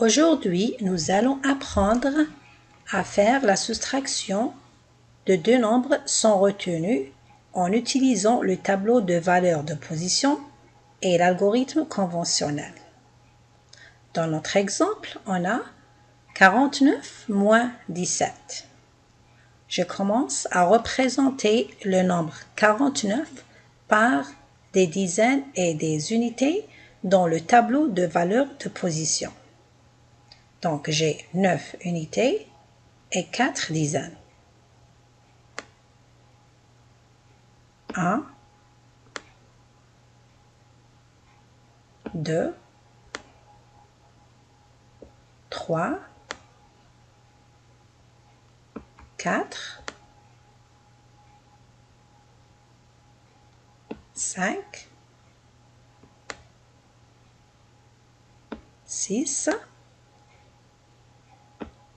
Aujourd'hui, nous allons apprendre à faire la soustraction de deux nombres sans retenue en utilisant le tableau de valeurs de position et l'algorithme conventionnel. Dans notre exemple, on a 49 moins 17. Je commence à représenter le nombre 49 par des dizaines et des unités dans le tableau de valeurs de position. Donc, j'ai 9 unités et 4 dizaines. 1, 2, 3, 4, 5, 6,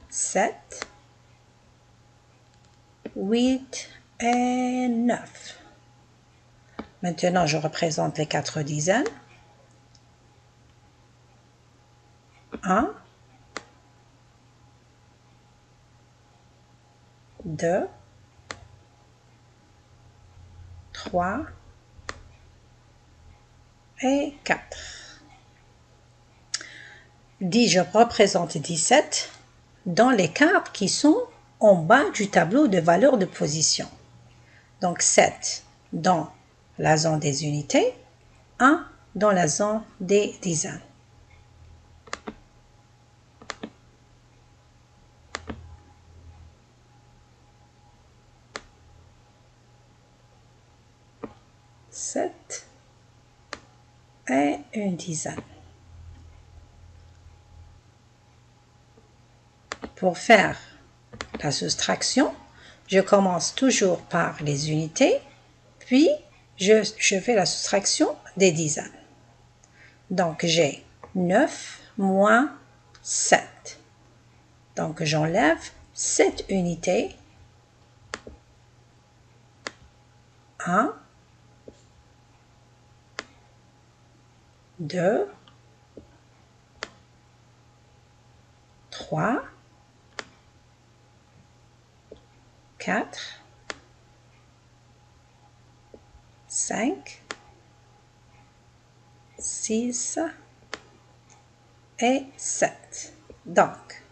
7, 8 et 9. Maintenant, je représente les 4 dizaines. 1, 2, 3 et 4. Je représente 17 dans les quarts qui sont en bas du tableau de valeurs de position. Donc 7 dans la zone des unités, 1 dans la zone des dizaines. Sept et une dizaine. Pour faire la soustraction, je commence toujours par les unités, puis je fais la soustraction des dizaines. Donc, j'ai 9 moins 7. Donc, j'enlève 7 unités. 1, 2, 3, 4, 5, 6 et 7. Donc,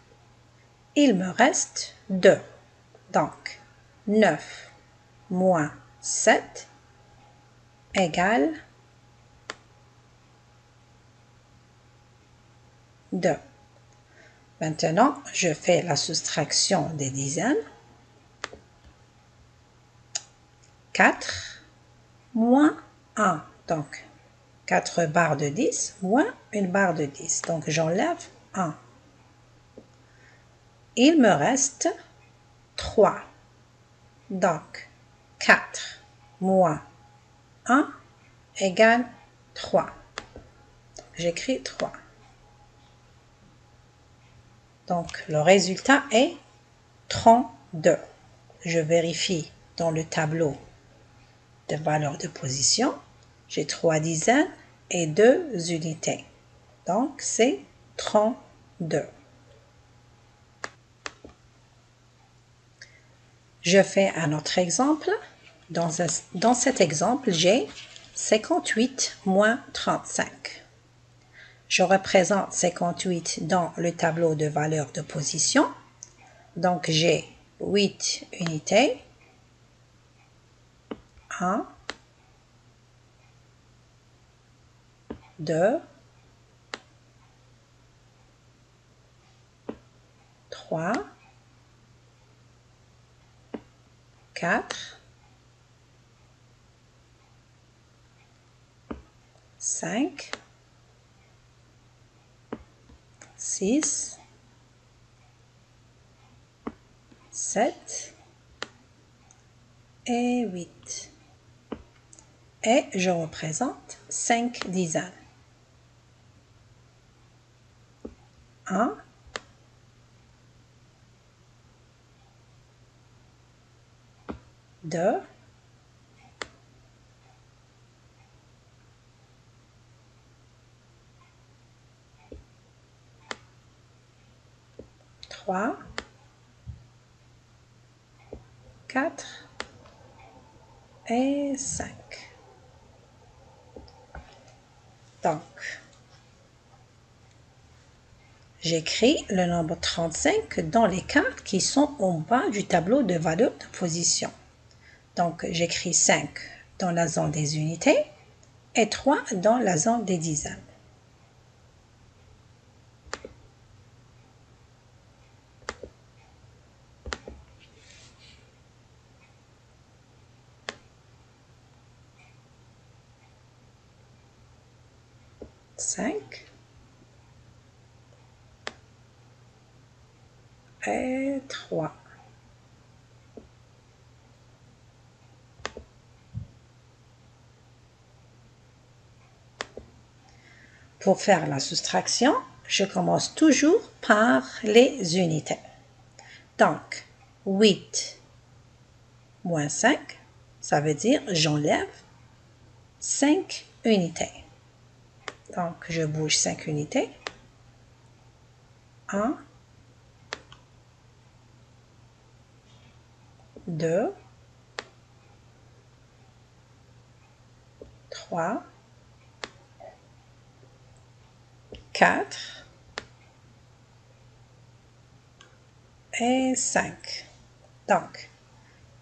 il me reste 2. Donc, 9 moins 7 égale 2. Maintenant, je fais la soustraction des dizaines. 4 moins 1. Donc, 4 barres de 10 moins une barre de 10. Donc, j'enlève 1. Il me reste 3. Donc, 4 moins 1 égale 3. J'écris 3. Donc, le résultat est 32. Je vérifie dans le tableau de valeurs de position. J'ai 3 dizaines et 2 unités. Donc, c'est 32. Je fais un autre exemple. Dans cet exemple, j'ai 58 moins 35. Je représente 58 dans le tableau de valeurs de position. Donc, j'ai 8 unités. 1, 2, 3, 4, 5, 6, 7 et 8. Et je représente 5 dizaines. 1, 2, 3, 3, 4 et 5. Donc, j'écris le nombre 35 dans les cartes qui sont en bas du tableau de valeur de position. Donc, j'écris 5 dans la zone des unités et 3 dans la zone des dizaines. Cinq et 3. Pour faire la soustraction, je commence toujours par les unités. Donc, 8 moins 5, ça veut dire j'enlève 5 unités. Donc, je bouge 5 unités. 1, 2, 3, 4 et 5. Donc,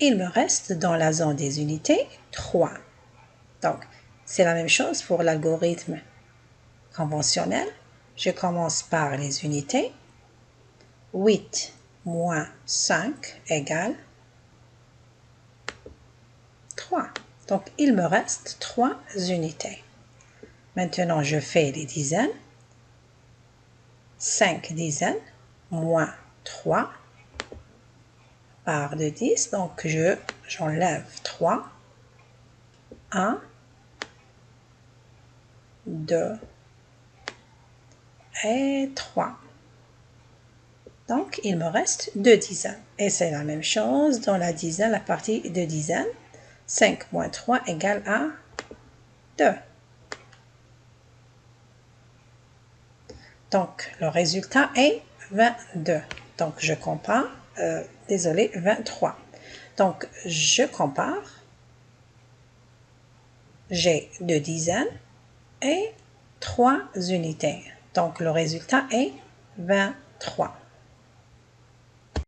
il me reste dans la zone des unités 3. Donc, c'est la même chose pour l'algorithme conventionnel. Je commence par les unités. 8 moins 5 égale 3. Donc, il me reste 3 unités. Maintenant, je fais les dizaines. 5 dizaines moins 3 part de 10. Donc, j'enlève 3. 1, 2 et 3. Donc, il me reste 2 dizaines. Et c'est la même chose dans la dizaine, la partie de dizaines. 5 moins 3 égale à 2. Donc, le résultat est 22. Donc, je compare, 23. Donc, je compare. J'ai 2 dizaines et 3 unités. Donc, le résultat est 23.